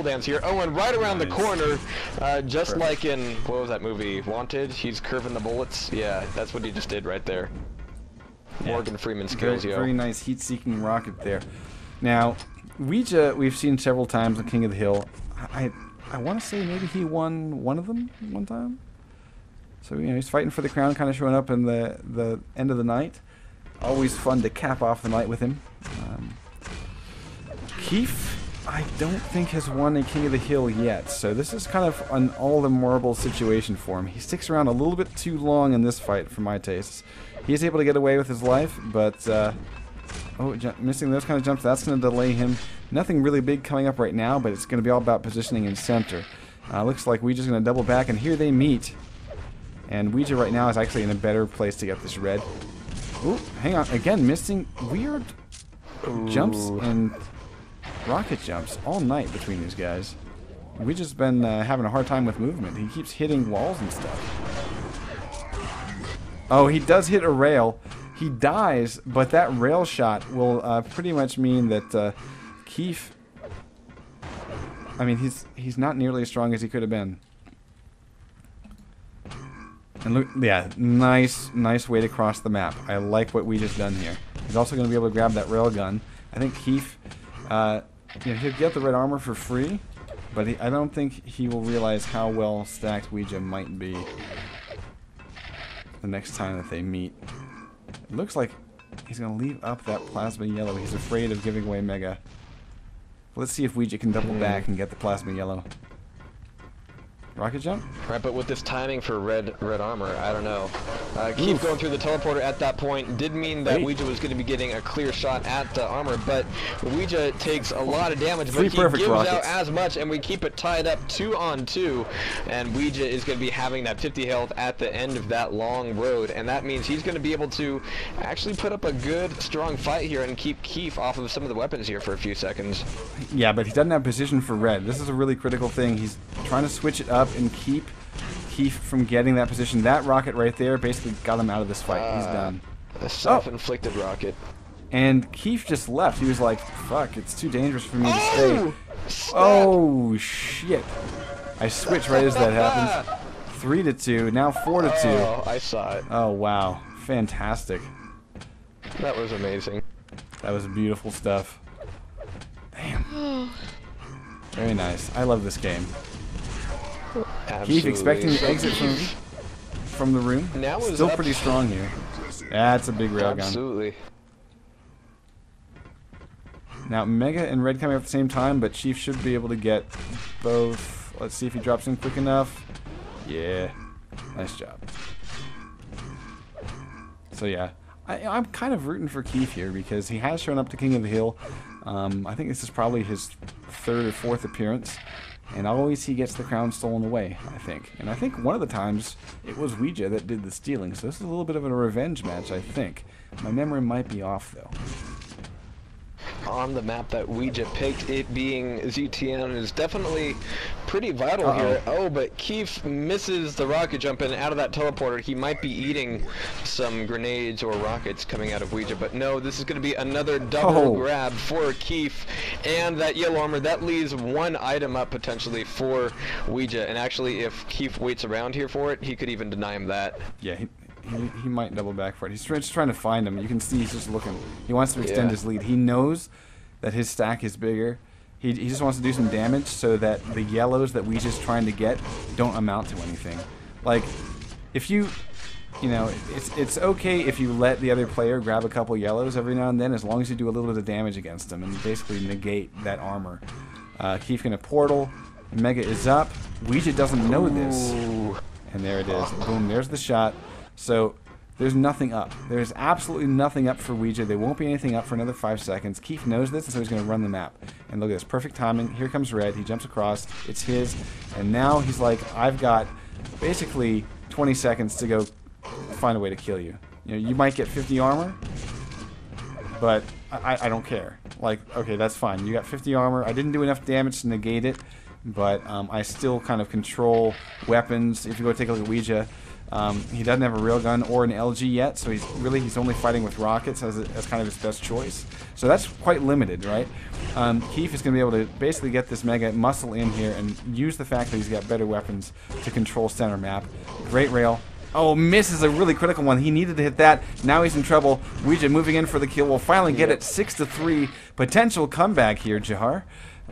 dance here. Oh, and right around the corner, just Perfect. like in, what was that movie, Wanted? He's curving the bullets. Yeah, that's what he just did right there. Morgan Freeman skills, Very, yo. very nice heat-seeking rocket there. Now, Ouija, we've seen several times on King of the Hill. I want to say maybe he won one of them one time. So, you know, he's fighting for the crown, kind of showing up in the end of the night. Always fun to cap off the night with him. Keith, I don't think has won a King of the Hill yet, so this is kind of an all-the-marble situation for him. He sticks around a little bit too long in this fight, for my tastes. He's able to get away with his life, but missing those kind of jumps, that's going to delay him. Nothing really big coming up right now, but it's going to be all about positioning in center. Looks like Ouija's going to double back, and here they meet. And Ouija right now is actually in a better place to get this red. Ooh, hang on. Again, missing weird jumps and rocket jumps all night between these guys. We've just been having a hard time with movement. He keeps hitting walls and stuff. Oh, he does hit a rail. He dies, but that rail shot will pretty much mean that Keith, I mean, he's not nearly as strong as he could have been. And look, yeah, nice way to cross the map. I like what we just done here. He's also going to be able to grab that rail gun. I think Keith, you know, he'll get the red armor for free, but I don't think he will realize how well stacked Ouija might be the next time that they meet. It looks like he's going to leave up that plasma yellow. He's afraid of giving away Mega. Let's see if Ouija can double back and get the plasma yellow. Rocket jump? Right, but with this timing for red armor, I don't know. Keep going through the teleporter at that point did mean that Ouija was going to be getting a clear shot at the armor, but Ouija takes a lot of damage, but he gives out as much, and we keep it tied up 2-on-2, and Ouija is going to be having that 50 health at the end of that long road, and that means he's going to be able to actually put up a good, strong fight here and keep Keith off of some of the weapons here for a few seconds. Yeah, but he doesn't have position for red. This is a really critical thing. He's trying to switch it up and keep Keith from getting that position. That rocket right there basically got him out of this fight. He's done. A self-inflicted rocket. And Keith just left. He was like, fuck, it's too dangerous for me to stay. Oh, shit. I switched right as that happened. 3-2, now 4-2. Oh, I saw it. Oh, wow. Fantastic. That was amazing. That was beautiful stuff. Damn. Very nice. I love this game. Absolutely. Keith expecting to exit from the room. Now is still pretty strong here. That's a big railgun. Absolutely. Now Mega and Red coming up at the same time, but Chief should be able to get both. Let's see if he drops in quick enough. Yeah, nice job. So yeah, I'm kind of rooting for Keith here because he has shown up to King of the Hill. I think this is probably his 3rd or 4th appearance. And always he gets the crown stolen away, I think. And I think one of the times it was Ouija that did the stealing. So this is a little bit of a revenge match, I think. My memory might be off, though. On the map that Ouija picked, it being ZTN, is definitely pretty vital here. Oh, but Keith misses the rocket jump, and out of that teleporter, he might be eating some grenades or rockets coming out of Ouija. But no, this is going to be another double grab for Keith, and that yellow armor, that leaves one item up potentially for Ouija. And actually, if Keith waits around here for it, he could even deny him that. Yeah, he might double back for it. He's just trying to find him. You can see he's just looking. He wants to extend his lead. He knows that his stack is bigger. He just wants to do some damage so that the yellows that Ouija's trying to get don't amount to anything. Like, if you know, it's okay if you let the other player grab a couple yellows every now and then, as long as you do a little bit of damage against them and basically negate that armor. Keith gonna portal. Mega is up. Ouija doesn't know this. And there it is. Boom, there's the shot. So there's nothing up. There's absolutely nothing up for Ouija. There won't be anything up for another 5 seconds. Keith knows this, and so he's going to run the map. And look at this. Perfect timing. Here comes Red. He jumps across. It's his. And now he's like, I've got basically 20 seconds to go find a way to kill you. You know, you might get 50 armor, but I don't care. Like, okay, that's fine. You got 50 armor. I didn't do enough damage to negate it, but I still kind of control weapons. If you go take a look at Ouija, He doesn't have a railgun or an LG yet, so he's only fighting with rockets as kind of his best choice. So that's quite limited, right? Keith is going to be able to basically get this Mega muscle in here and use the fact that he's got better weapons to control center map. Great rail. Oh, misses a really critical one. He needed to hit that. Now he's in trouble. Ouija moving in for the kill. We'll finally get it 6-3. Potential comeback here, Jahar.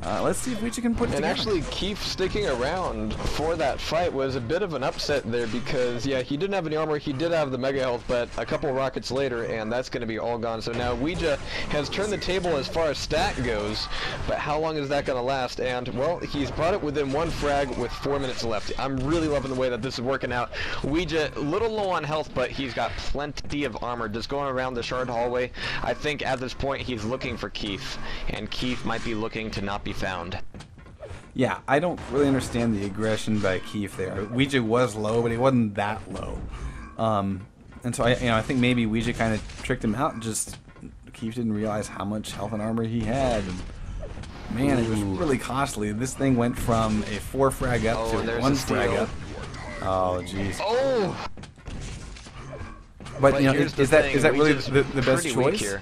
Let's see if Ouija can put it together. And actually, Keith sticking around for that fight was a bit of an upset there because, yeah, he didn't have any armor, he did have the mega health, but a couple rockets later, and that's going to be all gone. So now Ouija has turned the table as far as stat goes, but how long is that going to last? And, well, he's brought it within 1 frag with 4 minutes left. I'm really loving the way that this is working out. Ouija, a little low on health, but he's got plenty of armor. Just going around the shard hallway, I think at this point he's looking for Keith, and Keith might be looking to not be found. Yeah, I don't really understand the aggression by Keith there. Ouija was low, but he wasn't that low. And so I think maybe Ouija kind of tricked him out. Just Keith didn't realize how much health and armor he had. And man, it was really costly. This thing went from a 4 frag up to 1 frag up. Oh, jeez. Oh. But you know, is that really the best choice?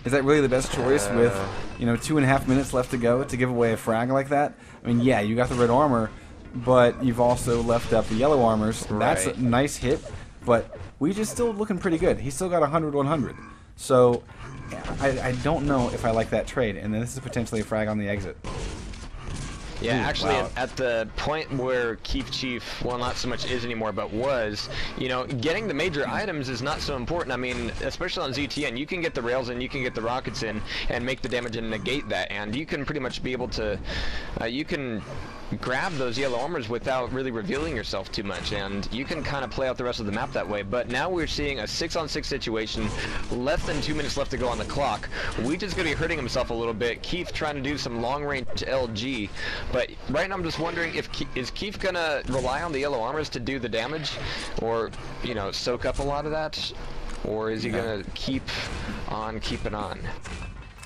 Is that really the best choice with, 2.5 minutes left to go to give away a frag like that? I mean, yeah, you got the red armor, but you've also left up the yellow armors. Right. That's a nice hit, but Ouija's still looking pretty good. He's still got 100-100. So I don't know if I like that trade, and this is potentially a frag on the exit. Yeah, Ooh, actually, wow. at the point where Keith Chief, well, not so much is anymore, but was, getting the major items is not so important. I mean, especially on ZTN, you can get the rails in, you can get the rockets in, and make the damage and negate that, and you can pretty much be able to, you can grab those yellow armors without really revealing yourself too much, and you can kind of play out the rest of the map that way. But now we're seeing a 6-on-6 situation, less than 2 minutes left to go on the clock. Ouija's going to be hurting himself a little bit. Keith trying to do some long-range LG, but right now I'm just wondering if is Keith going to rely on the yellow armors to do the damage, or soak up a lot of that, or is he going to keep on keeping on?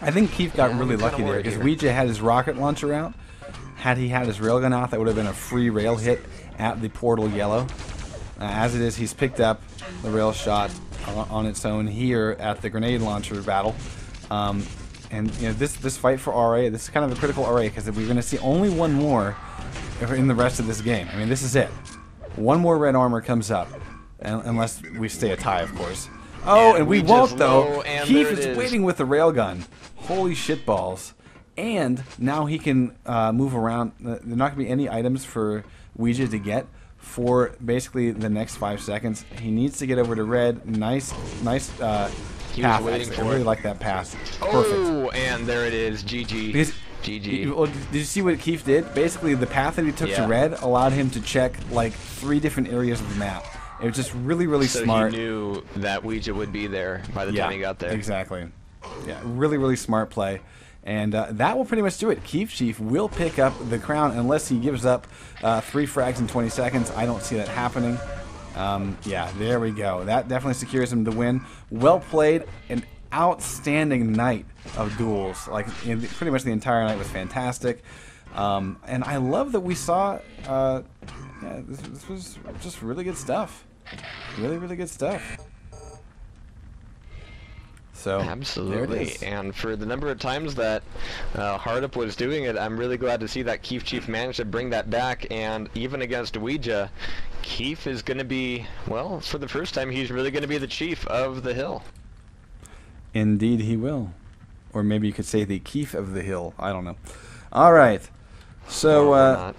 I think Keith got really lucky there because Ouija had his rocket launcher out. Had he had his railgun out, that would have been a free rail hit at the portal yellow. As it is, he's picked up the rail shot on its own here at the grenade launcher battle. And this fight for RA, this is kind of a critical RA because we're going to see only one more in the rest of this game. I mean, this is it. One more red armor comes up, unless we stay a tie, of course. Oh, and we won't though. Keith is waiting with the railgun. Holy shitballs. And now he can move around. There's not going to be any items for Ouija to get for basically the next 5 seconds. He needs to get over to red. Nice path. I really like that pass. Perfect. Oh, and there it is. GG. Because, GG. Well, did you see what Keith did? Basically, the path that he took to red allowed him to check like 3 different areas of the map. It was just really, really smart. So he knew that Ouija would be there by the time he got there. Exactly. Yeah, really, really smart play. And that will pretty much do it. Keith Chief will pick up the crown unless he gives up 3 frags in 20 seconds. I don't see that happening. Yeah, there we go. That definitely secures him the win. Well played. An outstanding night of duels. Like, pretty much the entire night was fantastic. And I love that we saw... this was just really good stuff. Really, really good stuff. So, absolutely, and for the number of times that Hardup was doing it, I'm really glad to see that Keith Chief managed to bring that back, and even against Ouija, Keith is going to be, well, for the first time, he's really going to be the chief of the hill. Indeed he will. Or maybe you could say the Keith of the hill, I don't know. Alright, so,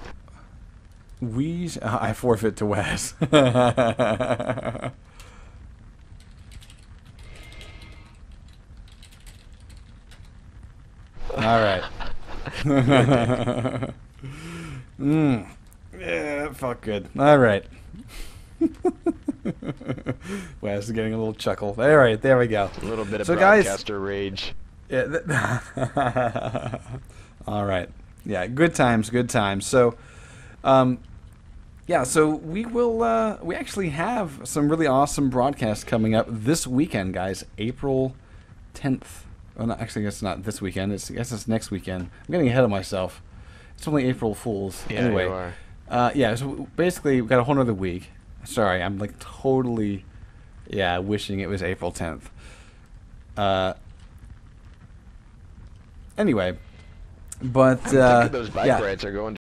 I forfeit to Wes. Alright. Yeah, that felt good. Alright. Wes is getting a little chuckle. Alright, there we go. A little bit of broadcaster rage. Yeah, alright. Yeah, good times, good times. So, yeah, so we will, we actually have some really awesome broadcasts coming up this weekend, guys. April 10th. Well, no, actually, it's not this weekend. I guess it's next weekend. I'm getting ahead of myself. It's only April Fools. Yeah, anyway, you are. Yeah, so basically, we've got a whole other week. Sorry, I'm like totally, yeah, wishing it was April 10th. Anyway, but I think those bike yeah. rides are going